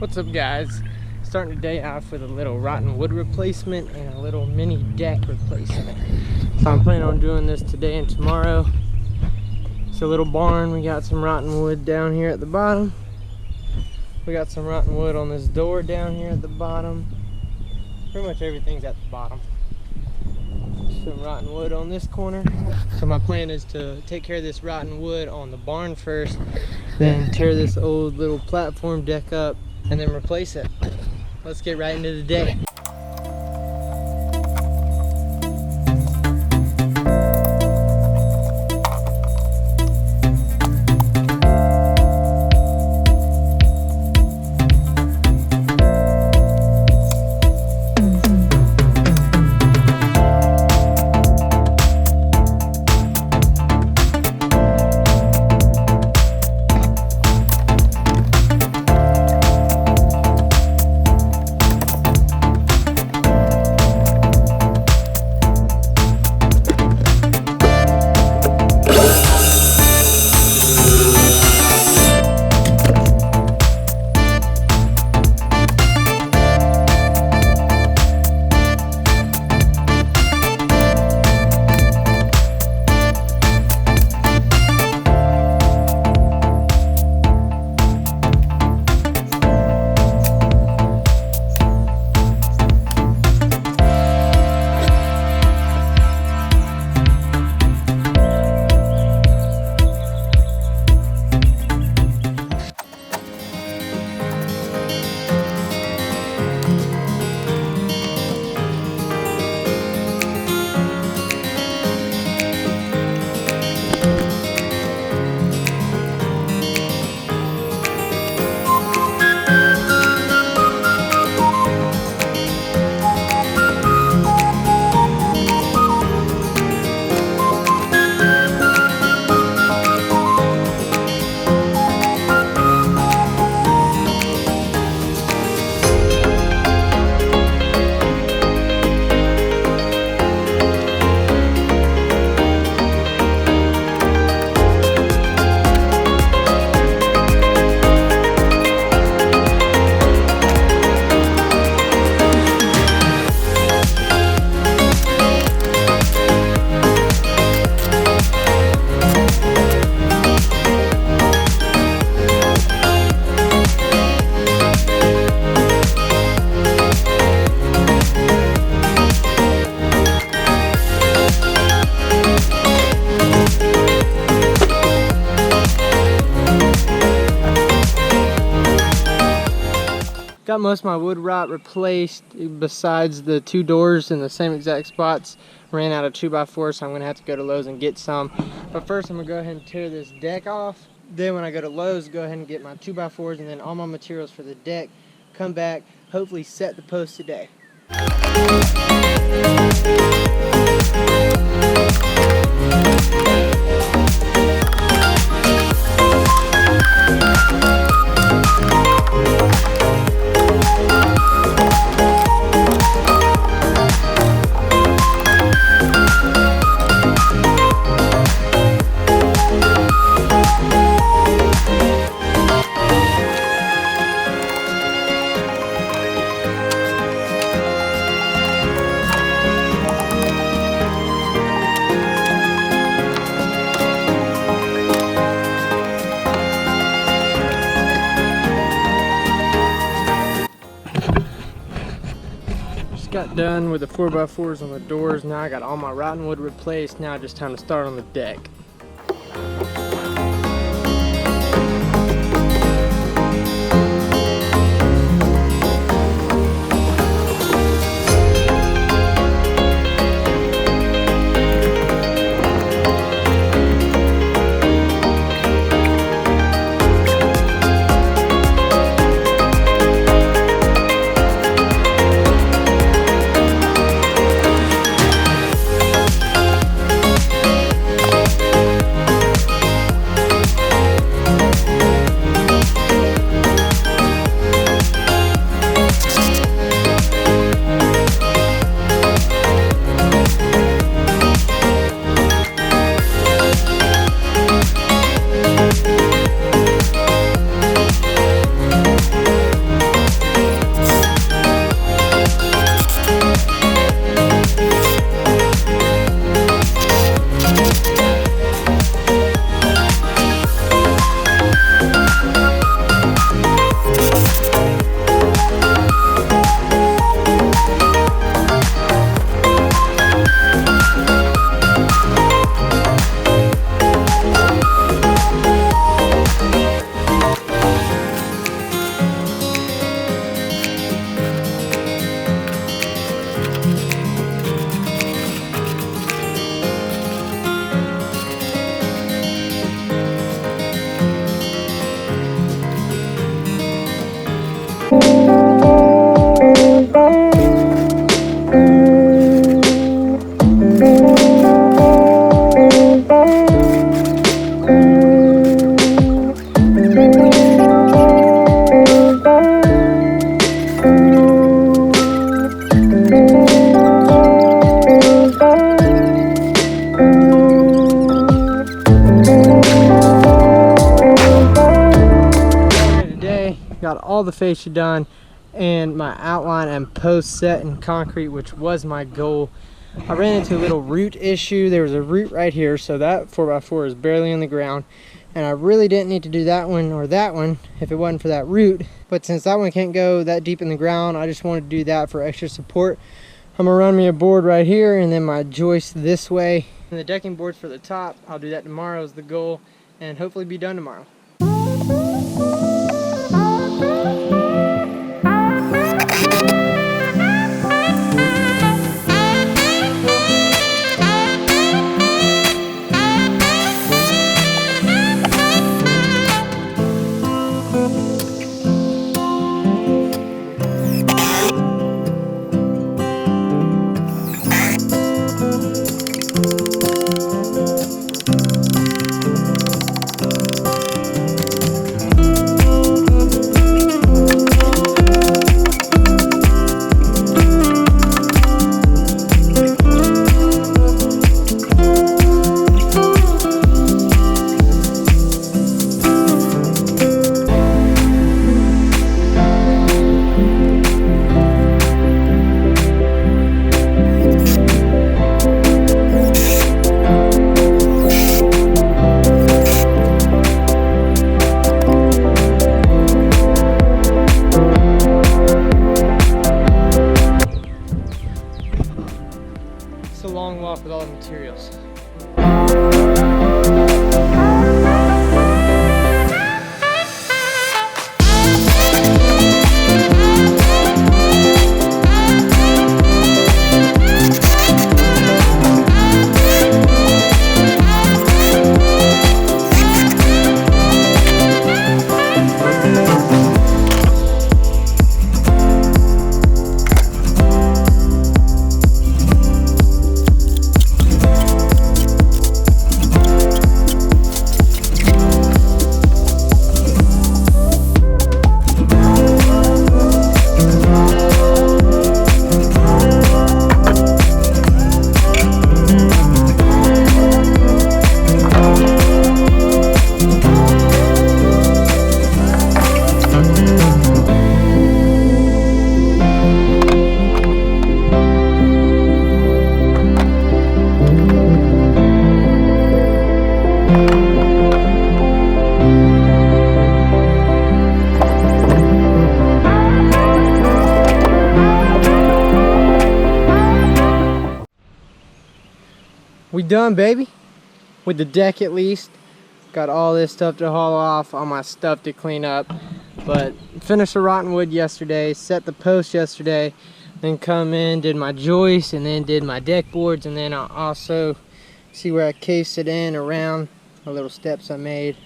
What's up, guys? Starting today off with a little rotten wood replacement and a little mini deck replacement. So I'm planning on doing this today and tomorrow. It's a little barn. We got some rotten wood down here at the bottom. We got some rotten wood on this door down here at the bottom. Pretty much everything's at the bottom. Some rotten wood on this corner. So my plan is to take care of this rotten wood on the barn first, then tear this old little platform deck up and then replace it. Let's get right into the day. Got most of my wood rot replaced besides the two doors in the same exact spots. Ran out of 2x4, so I'm gonna have to go to Lowe's and get some. But first I'm gonna go ahead and tear this deck off. Then when I go to Lowe's, go ahead and get my 2x4s and then all my materials for the deck. Come back, hopefully set the post today. Got done with the 4x4s on the doors. Now I got all my rotten wood replaced. Now just time to start on the deck. got all the fascia done, and my outline and post set in concrete, which was my goal. I ran into a little root issue. There was a root right here, so that 4x4 is barely in the ground, and I really didn't need to do that one or that one if it wasn't for that root. But since that one can't go that deep in the ground, I just wanted to do that for extra support. I'm gonna run me a board right here, and then my joist this way, and the decking boards for the top. I'll do that tomorrow is the goal, and hopefully be done tomorrow. It's a long walk with all the materials. We done, baby, with the deck at least. Got all this stuff to haul off, all my stuff to clean up, but finished the rotten wood yesterday, set the post yesterday, then come in, did my joist, and then did my deck boards, and then I'll also see where I cased it in around the little steps I made,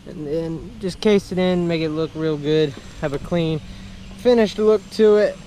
and then just cased it in, make it look real good, have a clean finished look to it.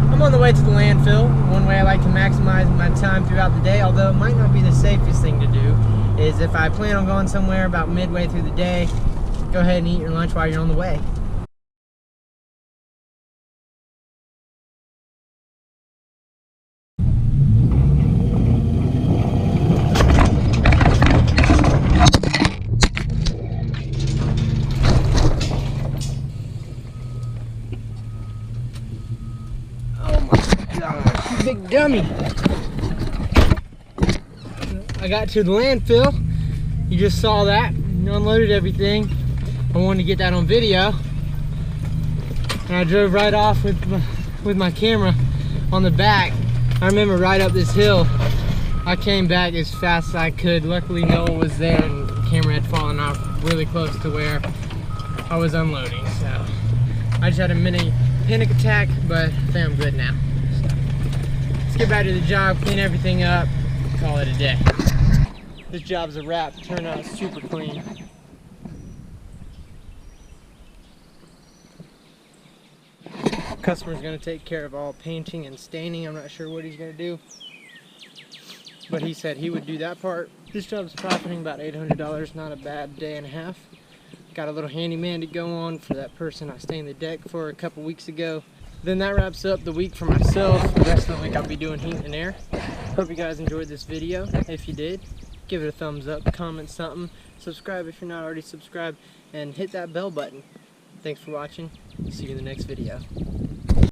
I'm on the way to the landfill. One way I like to maximize my time throughout the day, although it might not be the safest thing to do, is if I plan on going somewhere about midway through the day, go ahead and eat your lunch while you're on the way. Big dummy. I got to the landfill. You just saw that. unloaded everything. I wanted to get that on video. And I drove right off with my camera on the back. I remember right up this hill, I came back as fast as I could. Luckily no one was there and the camera had fallen off really close to where I was unloading. So I just had a mini panic attack, but I think I'm good now. So let's get back to the job, clean everything up, call it a day. This job's a wrap. Turned out super clean. Customer's gonna take care of all painting and staining. I'm not sure what he's gonna do, but he said he would do that part. This job's profiting about $800, not a bad day and a half. Got a little handyman to go on for that person I stained the deck for a couple weeks ago. Then that wraps up the week for myself. The rest of the week I'll be doing heat and air. Hope you guys enjoyed this video. If you did, give it a thumbs up, comment something, subscribe if you're not already subscribed, and hit that bell button. Thanks for watching. See you in the next video.